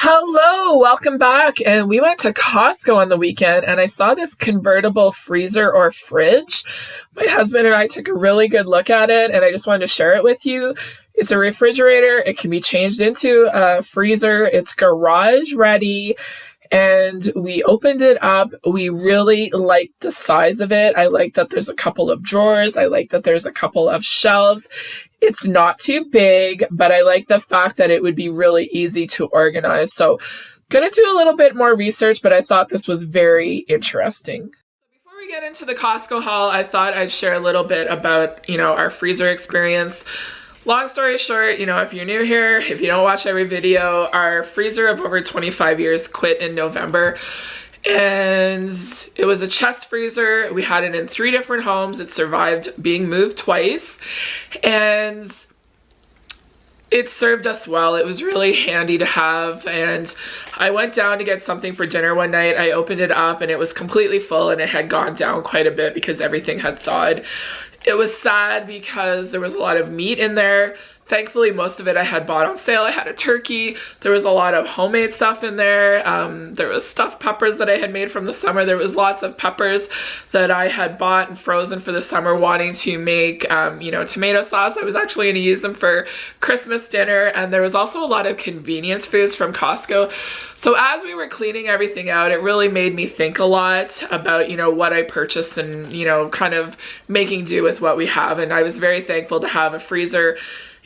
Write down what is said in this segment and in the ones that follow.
Hello, welcome back. And we went to Costco on the weekend and I saw this convertible freezer or fridge. My husband and I took a really good look at it and I just wanted to share it with you. It's a refrigerator. It can be changed into a freezer. It's garage ready. And we opened it up. We really liked the size of it. I like that there's a couple of drawers. I like that there's a couple of shelves. It's not too big, but I like the fact that it would be really easy to organize. So gonna do a little bit more research, but I thought this was very interesting. Before we get into the Costco haul, I thought I'd share a little bit about, our freezer experience. Long story short, if you're new here, if you don't watch every video, our freezer of over 25 years quit in November. And it was a chest freezer. We had it in 3 different homes. It survived being moved twice. And it served us well. It was really handy to have. And I went down to get something for dinner one night. I opened it up and it was completely full and it had gone down quite a bit because everything had thawed. It was sad because there was a lot of meat in there. Thankfully, most of it I had bought on sale. I had a turkey. There was a lot of homemade stuff in there. There was stuffed peppers that I had made from the summer. There was lots of peppers that I had bought and frozen for the summer, wanting to make, tomato sauce. I was actually going to use them for Christmas dinner. And there was also a lot of convenience foods from Costco. So as we were cleaning everything out, it really made me think a lot about, what I purchased and, kind of making do with what we have. And I was very thankful to have a freezer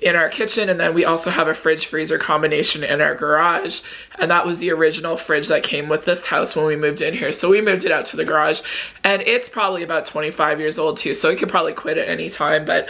in our kitchen, and then we also have a fridge freezer combination in our garage, and that was the original fridge that came with this house when we moved in here. So we moved it out to the garage, and it's probably about 25 years old too, so it could probably quit at any time. But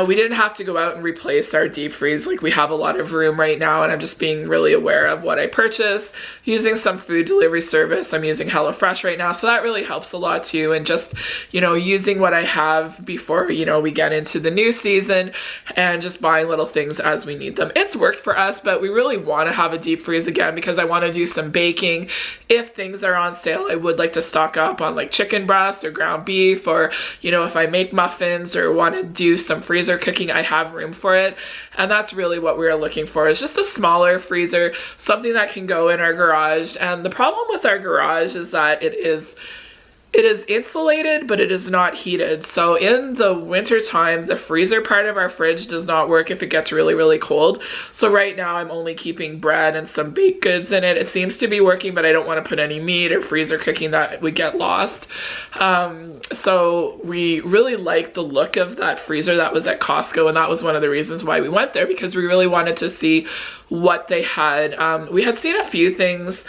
we didn't have to go out and replace our deep freeze. Like, we have a lot of room right now, and I'm just being really aware of what I purchase, using some food delivery service. I'm using HelloFresh right now, so that really helps a lot too. And just using what I have before we get into the new season, and just buying little things as we need them. It's worked for us, but we really want to have a deep freeze again because I want to do some baking. If things are on sale, I would like to stock up on like chicken breast or ground beef, or if I make muffins or want to do some freezer cooking, I have room for it. And that's really what we are looking for, is just a smaller freezer, something that can go in our garage. And the problem with our garage is that it is insulated, but it is not heated. So in the winter time, the freezer part of our fridge does not work if it gets really, really cold. So right now I'm only keeping bread and some baked goods in it. It seems to be working, but I don't want to put any meat or freezer cooking that would get lost. So we really liked the look of that freezer that was at Costco, and that was one of the reasons why we went there, because we really wanted to see what they had. We had seen a few things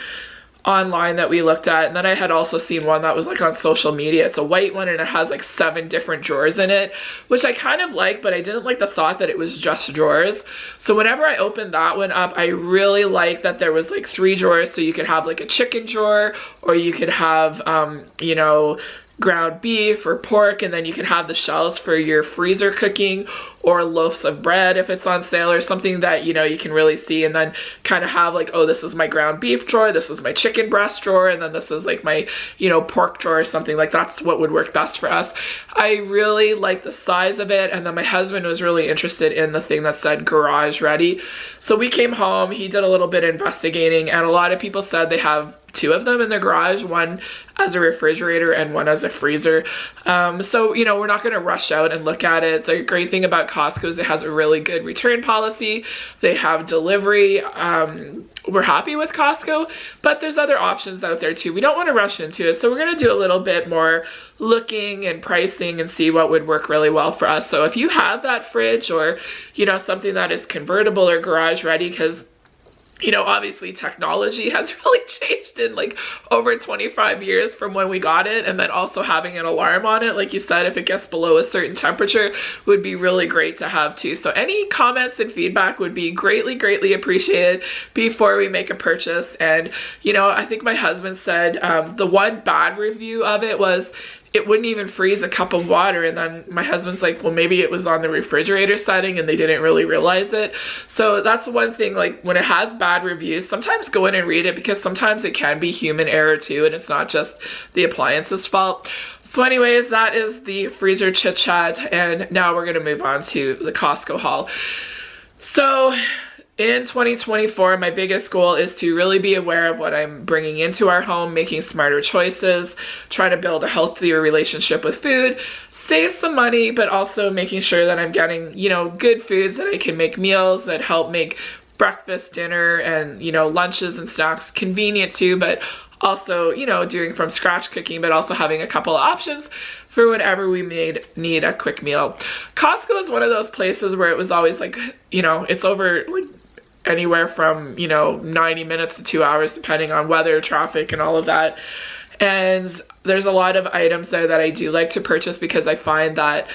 online that we looked at, and then I had also seen one that was like on social media. It's a white one and it has like 7 different drawers in it, which I kind of like, but I didn't like the thought that it was just drawers. So whenever I opened that one up, I really liked that there was like 3 drawers, so you could have like a chicken drawer, or you could have ground beef or pork, and then you can have the shelves for your freezer cooking, or loaves of bread if it's on sale, or something that you can really see, and then kind of have like, oh, this is my ground beef drawer, this is my chicken breast drawer, and then this is like my pork drawer or something. Like, that's what would work best for us. I really like the size of it, and then my husband was really interested in the thing that said garage ready. So we came home, he did a little bit of investigating, and a lot of people said they have 2 of them in their garage, one as a refrigerator and one as a freezer. So we're not going to rush out and look at it. The great thing about Costco is it has a really good return policy. They have delivery. We're happy with Costco, but there's other options out there too. We don't want to rush into it, so we're going to do a little bit more looking and pricing and see what would work really well for us. So if you have that fridge, or something that is convertible or garage ready, because obviously technology has really changed in like over 25 years from when we got it, and then also having an alarm on it, like you said, if it gets below a certain temperature, would be really great to have too. So any comments and feedback would be greatly, greatly appreciated before we make a purchase. And I think my husband said the one bad review of it was it wouldn't even freeze a cup of water. And then my husband's like, well, maybe it was on the refrigerator setting and they didn't really realize it. So that's one thing, like when it has bad reviews, sometimes go in and read it, because sometimes it can be human error too, and it's not just the appliance's fault. So anyways, that is the freezer chit chat, and now we're gonna move on to the Costco haul. So In 2024, my biggest goal is to really be aware of what I'm bringing into our home, making smarter choices, trying to build a healthier relationship with food, save some money, but also making sure that I'm getting, good foods that I can make meals that help make breakfast, dinner, and, lunches and snacks convenient too, but also, doing from scratch cooking, but also having a couple of options for whenever we need a quick meal. Costco is one of those places where it was always like, it's over anywhere from 90 minutes to 2 hours depending on weather, traffic, and all of that. And there's a lot of items there that I do like to purchase because I find that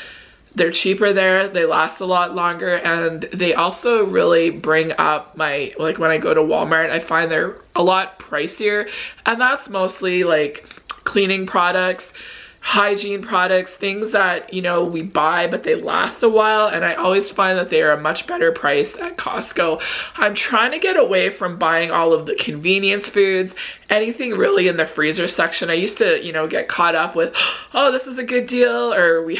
they're cheaper there, they last a lot longer, and they also really bring up my, like when I go to Walmart, I find they're a lot pricier, and that's mostly like cleaning products, hygiene products, things that, we buy but they last a while, and I always find that they are a much better price at Costco. I'm trying to get away from buying all of the convenience foods, anything really in the freezer section. I used to, get caught up with, oh, this is a good deal, or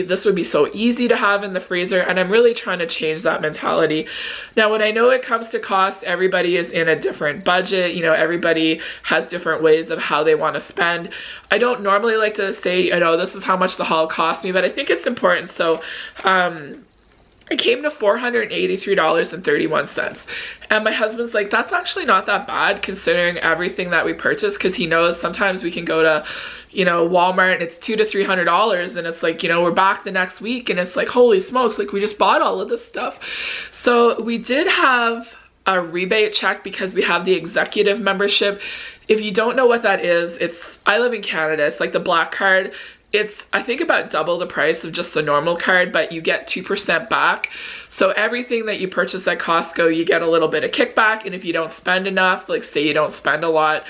this would be so easy to have in the freezer, and I'm really trying to change that mentality. Now, when I know it comes to cost, everybody is in a different budget, everybody has different ways of how they want to spend. I don't normally like to say, this is how much the haul cost me, but I think it's important. So, it came to $483.31. And my husband's like, that's actually not that bad considering everything that we purchased, because he knows sometimes we can go to, Walmart and it's $200 to $300, and it's like, we're back the next week and it's like, holy smokes, like we just bought all of this stuff. So we did have a rebate check because we have the executive membership. If you don't know what that is, I live in Canada, it's like the black card. It's, I think, about double the price of just the normal card, but you get 2% back. So everything that you purchase at Costco, you get a little bit of kickback. And if you don't spend enough, like say you don't spend a lot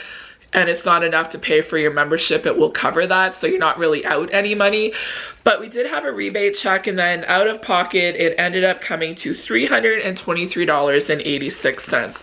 and it's not enough to pay for your membership, it will cover that. So you're not really out any money. But we did have a rebate check, and then out of pocket, it ended up coming to $323.86.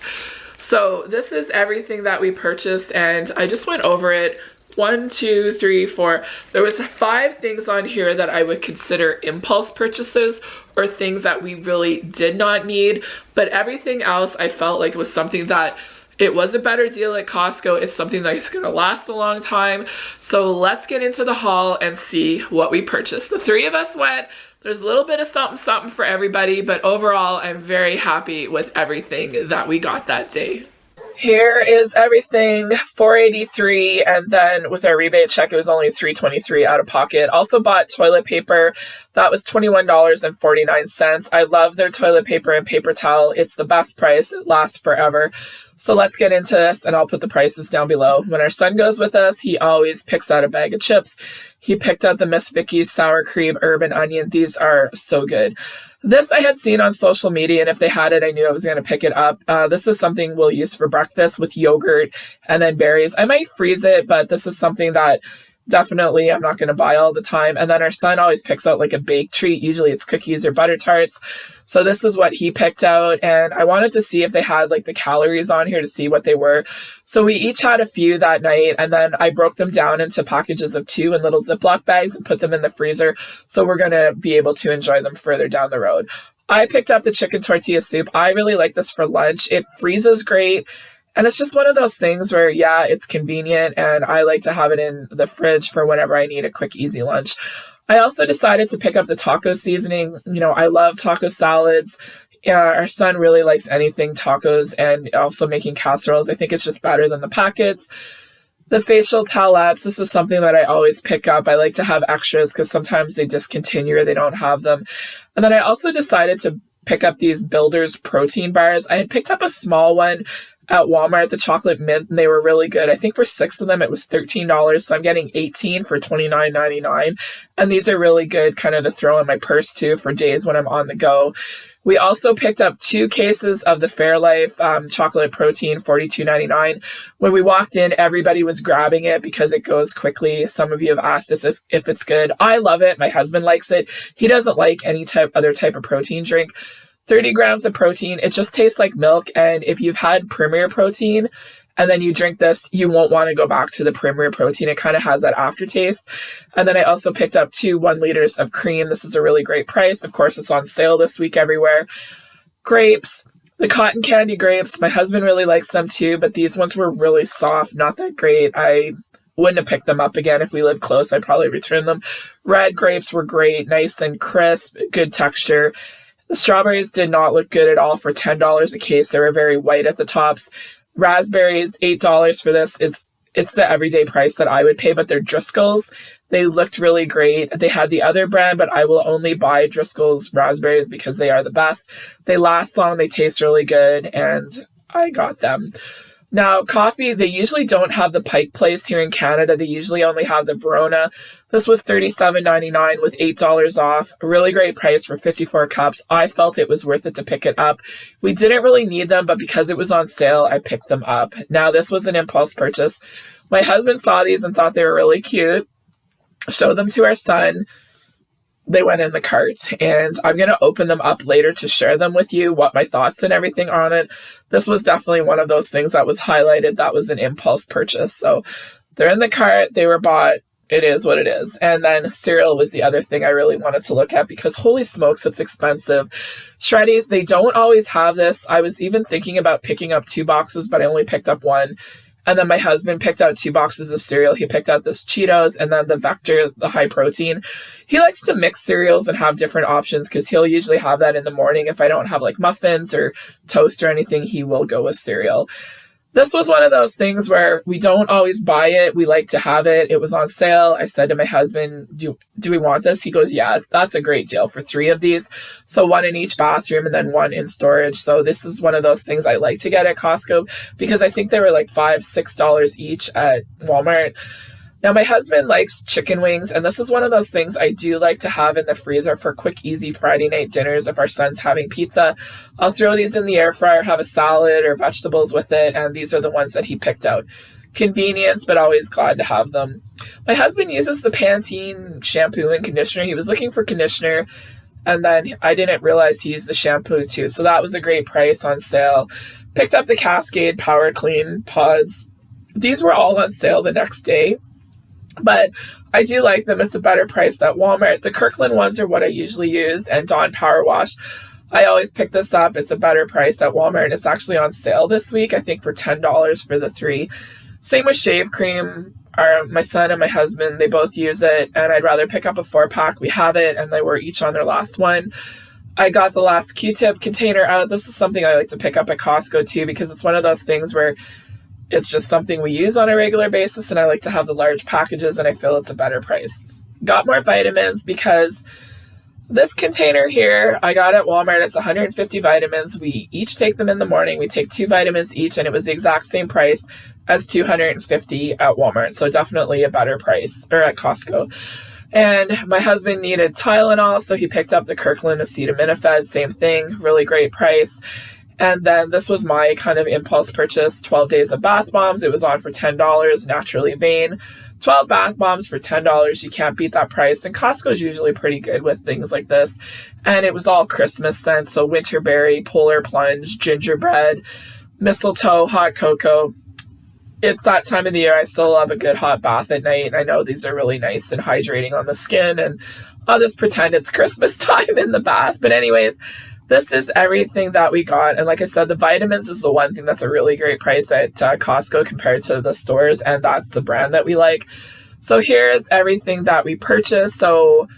So this is everything that we purchased, and I just went over it. 1, 2, 3, 4. There was 5 things on here that I would consider impulse purchases, or things that we really did not need, but everything else I felt like was something that it was a better deal at Costco. It's something that's going to last a long time. So let's get into the haul and see what we purchased. The 3 of us went. There's a little bit of something for everybody, but overall I'm very happy with everything that we got that day. Here is everything, $483, and then with our rebate check, it was only $323 out of pocket. Also bought toilet paper. That was $21.49. I love their toilet paper and paper towel. It's the best price. It lasts forever. So let's get into this, and I'll put the prices down below. When our son goes with us, he always picks out a bag of chips. He picked out the Miss Vickie's sour cream urban onion. These are so good. This I had seen on social media, and if they had it, I knew I was going to pick it up. This is something we'll use for breakfast with yogurt and then berries. I might freeze it, but this is something that definitely I'm not going to buy all the time. And then our son always picks out like a baked treat. Usually it's cookies or butter tarts. So this is what he picked out. And I wanted to see if they had like the calories on here to see what they were. So we each had a few that night. And then I broke them down into packages of 2 in little Ziploc bags and put them in the freezer. So we're going to be able to enjoy them further down the road. I picked up the chicken tortilla soup. I really like this for lunch. It freezes great. And it's just one of those things where, yeah, it's convenient, and I like to have it in the fridge for whenever I need a quick, easy lunch. I also decided to pick up the taco seasoning. I love taco salads. Our son really likes anything tacos, and also making casseroles. I think it's just better than the packets. The facial towelettes, this is something that I always pick up. I like to have extras because sometimes they discontinue or they don't have them. And then I also decided to pick up these Builder's protein bars. I had picked up a small one at Walmart, the chocolate mint, and they were really good. I think for 6 of them, it was $13. So I'm getting 18 for $29.99. And these are really good kind of to throw in my purse too for days when I'm on the go. We also picked up 2 cases of the Fairlife chocolate protein, $42.99. When we walked in, everybody was grabbing it because it goes quickly. Some of you have asked us if it's good. I love it. My husband likes it. He doesn't like any other type of protein drink. 30 grams of protein. It just tastes like milk. And if you've had Premier Protein and then you drink this, you won't want to go back to the Premier Protein. It kind of has that aftertaste. And then I also picked up 2 1 liters of cream. This is a really great price. Of course, it's on sale this week everywhere. Grapes. The cotton candy grapes, my husband really likes them too, but these ones were really soft, not that great. I wouldn't have picked them up again if we lived close. I'd probably return them. Red grapes were great, nice and crisp, good texture. The strawberries did not look good at all for $10 a case. They were very white at the tops. Raspberries, $8 for this. It's the everyday price that I would pay, but they're Driscoll's. They looked really great. They had the other brand, but I will only buy Driscoll's raspberries because they are the best. They last long, they taste really good, and I got them. Now, coffee, they usually don't have the Pike Place here in Canada. They usually only have the Verona. This was $37.99 with $8 off. A really great price for 54 cups. I felt it was worth it to pick it up. We didn't really need them, but because it was on sale, I picked them up. Now, this was an impulse purchase. My husband saw these and thought they were really cute. Showed them to our son. They went in the cart, and I'm going to open them up later to share them with you, what my thoughts and everything on it. This was definitely one of those things that was highlighted. That was an impulse purchase. So they're in the cart. They were bought. It is what it is. And then cereal was the other thing I really wanted to look at because holy smokes, it's expensive. Shreddies, they don't always have this. I was even thinking about picking up 2 boxes, but I only picked up 1. And then my husband picked out 2 boxes of cereal. He picked out this Cheetos and then the Vector, the high protein. He likes to mix cereals and have different options because he'll usually have that in the morning. If I don't have like muffins or toast or anything, he will go with cereal. This was one of those things where we don't always buy it. We like to have it. It was on sale. I said to my husband, do we want this? He goes, yeah, that's a great deal for 3 of these. So 1 in each bathroom and then 1 in storage. So this is one of those things I like to get at Costco because I think they were like $5, $6 each at Walmart. Now, my husband likes chicken wings, and this is one of those things I do like to have in the freezer for quick, easy Friday night dinners. If our son's having pizza, I'll throw these in the air fryer, have a salad or vegetables with it, and these are the ones that he picked out. Convenience, but always glad to have them. My husband uses the Pantene shampoo and conditioner. He was looking for conditioner, and then I didn't realize he used the shampoo too, so that was a great price on sale. Picked up the Cascade Power Clean pods. These were all on sale the next day. But I do like them. It's a better price at Walmart. The Kirkland ones are what I usually use, and Dawn Power Wash. I always pick this up. It's a better price at Walmart, and it's actually on sale this week, I think for $10 for the 3. Same with shave cream. My son and my husband, they both use it, and I'd rather pick up a 4-pack. We have it, and they were each on their last one. I got the last Q-tip container out. This is something I like to pick up at Costco too because it's one of those things where it's just something we use on a regular basis, and I like to have the large packages, and I feel it's a better price. Got more vitamins because this container here I got at Walmart. It's 150 vitamins. We each take them in the morning. We take 2 vitamins each, and it was the exact same price as 250 at Walmart. So definitely a better price, or at Costco. And my husband needed Tylenol, so he picked up the Kirkland acetaminophen. Same thing, really great price. And then this was my kind of impulse purchase, 12 days of bath bombs. It was on for $10, Naturally Vain. 12 bath bombs for $10. You can't beat that price. And Costco's usually pretty good with things like this. And it was all Christmas scents. So winterberry, polar plunge, gingerbread, mistletoe, hot cocoa. It's that time of the year. I still love a good hot bath at night. I know these are really nice and hydrating on the skin. And I'll just pretend it's Christmas time in the bath. But anyways, this is everything that we got. And like I said, the vitamins is the one thing that's a really great price at Costco compared to the stores. And that's the brand that we like. So here's everything that we purchased. So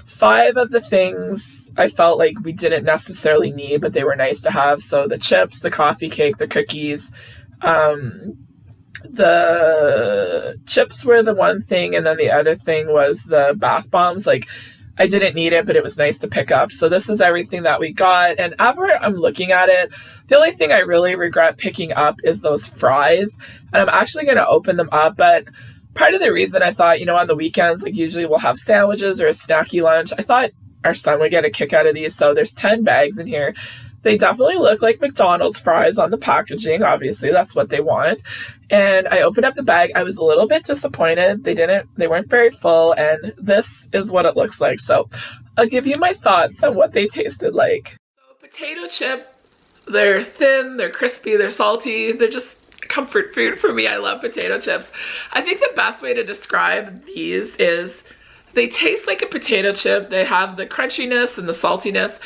5 of the things I felt like we didn't necessarily need, but they were nice to have. So the chips, the coffee cake, the cookies. The chips were the one thing. And then the other thing was the bath bombs. Like, I didn't need it, but it was nice to pick up. So this is everything that we got. And after I'm looking at it, the only thing I really regret picking up is those fries. And I'm actually going to open them up. But part of the reason I thought, on the weekends, like usually we'll have sandwiches or a snacky lunch. I thought our son would get a kick out of these. So there's 10 bags in here. They definitely look like McDonald's fries on the packaging. Obviously, that's what they want. And I opened up the bag. I was a little bit disappointed. They weren't very full. And this is what it looks like. So I'll give you my thoughts on what they tasted like. So potato chip, they're thin, they're crispy, they're salty. They're just comfort food for me. I love potato chips. I think the best way to describe these is They taste like a potato chip. They have the crunchiness and the saltiness.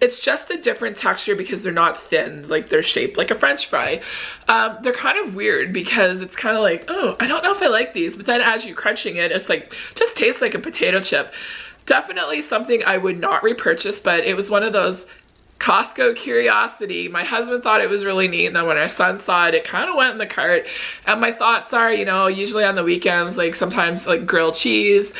It's just a different texture because they're not thin, like they're shaped like a French fry. They're kind of weird because it's kind of like, oh, I don't know if I like these, but then as you're crunching it, it's like, just tastes like a potato chip. Definitely something I would not repurchase, but it was one of those Costco curiosity. My husband thought it was really neat, and then when our son saw it, it kind of went in the cart. And my thoughts are, you know, usually on the weekends, like sometimes like grilled cheese,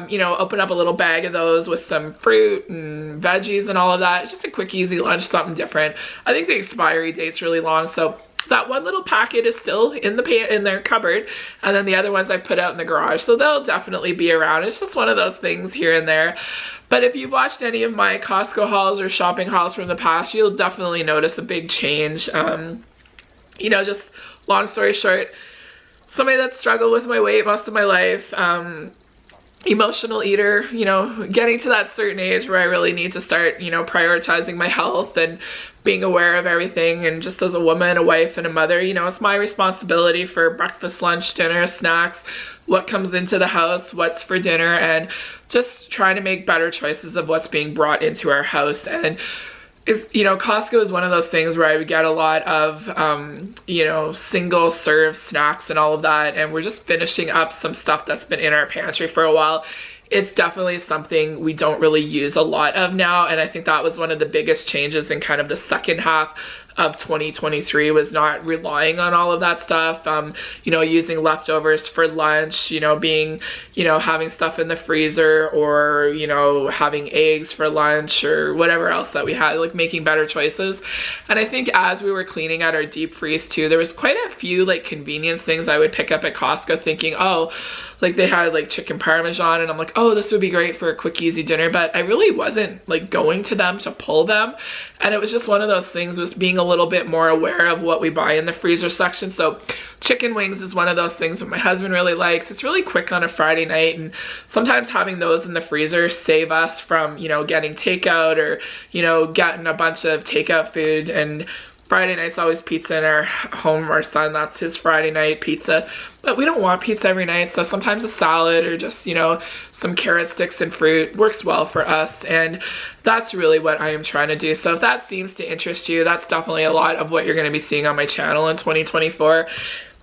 you know, open up a little bag of those with some fruit and veggies and all of that. It's just a quick, easy lunch, something different. I think the expiry date's really long, so that one little packet is still in their cupboard, and then the other ones I've put out in the garage, so they'll definitely be around. It's just one of those things here and there. But if you've watched any of my Costco hauls or shopping hauls from the past, you'll definitely notice a big change. You know, just long story short, somebody that's struggled with my weight most of my life, emotional eater, you know, getting to that certain age where I really need to start, you know, prioritizing my health and being aware of everything. And just as a woman, a wife, and a mother, you know, it's my responsibility for breakfast, lunch, dinner, snacks, what comes into the house, what's for dinner, and just trying to make better choices of what's being brought into our house. And is, you know, Costco is one of those things where I would get a lot of, you know, single serve snacks and all of that. And we're just finishing up some stuff that's been in our pantry for a while. It's definitely something we don't really use a lot of now. And I think that was one of the biggest changes in kind of the second half of 2023, was not relying on all of that stuff, you know, using leftovers for lunch, you know, having stuff in the freezer, or, you know, having eggs for lunch or whatever else that we had, like making better choices. And I think as we were cleaning out our deep freeze too, there was quite a few like convenience things I would pick up at Costco thinking, oh, like they had like chicken parmesan, and I'm like, oh, this would be great for a quick, easy dinner. But I really wasn't like going to them to pull them. And it was just one of those things with being a little bit more aware of what we buy in the freezer section. So chicken wings is one of those things that my husband really likes. It's really quick on a Friday night, and sometimes having those in the freezer save us from, you know, getting takeout, or, you know, getting a bunch of takeout food. And Friday night's always pizza in our home. Our son, that's his Friday night pizza. But we don't want pizza every night, so sometimes a salad or just, you know, some carrot sticks and fruit works well for us. And that's really what I am trying to do. So if that seems to interest you, that's definitely a lot of what you're going to be seeing on my channel in 2024.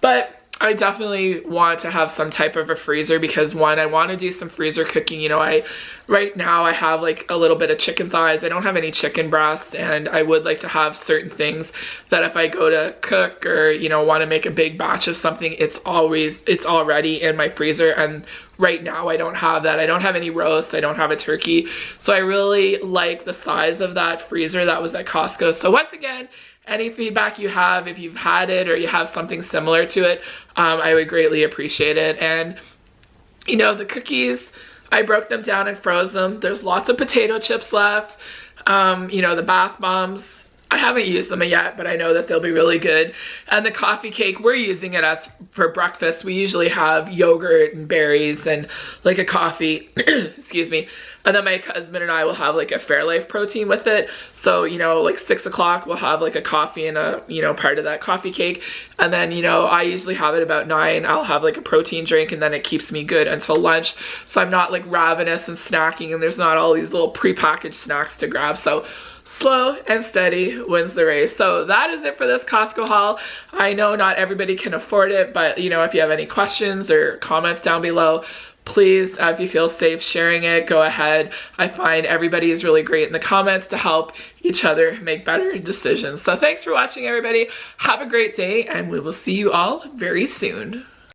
But I definitely want to have some type of a freezer because, one, I want to do some freezer cooking. You know, right now I have like a little bit of chicken thighs. I don't have any chicken breasts, and I would like to have certain things that if I go to cook or, you know, want to make a big batch of something, it's already in my freezer. And right now I don't have that. I don't have any roast. I don't have a turkey. So I really like the size of that freezer that was at Costco. So once again, any feedback you have, if you've had it or you have something similar to it, I would greatly appreciate it. And, you know, the cookies, I broke them down and froze them. There's lots of potato chips left. You know, the bath bombs, I haven't used them yet, but I know that they'll be really good. And the coffee cake, we're using it as for breakfast. We usually have yogurt and berries and like a coffee, excuse me. And then my husband and I will have like a Fairlife protein with it. So, you know, like 6 o'clock, we'll have like a coffee and a, you know, part of that coffee cake. And then, you know, I usually have it about 9. I'll have like a protein drink, and then it keeps me good until lunch. So I'm not like ravenous and snacking, and there's not all these little prepackaged snacks to grab. So slow and steady wins the race. So that is it for this Costco haul. I know not everybody can afford it, but, you know, if you have any questions or comments down below, please, if you feel safe sharing it, go ahead. I find everybody is really great in the comments to help each other make better decisions. So thanks for watching, everybody. Have a great day, and we will see you all very soon.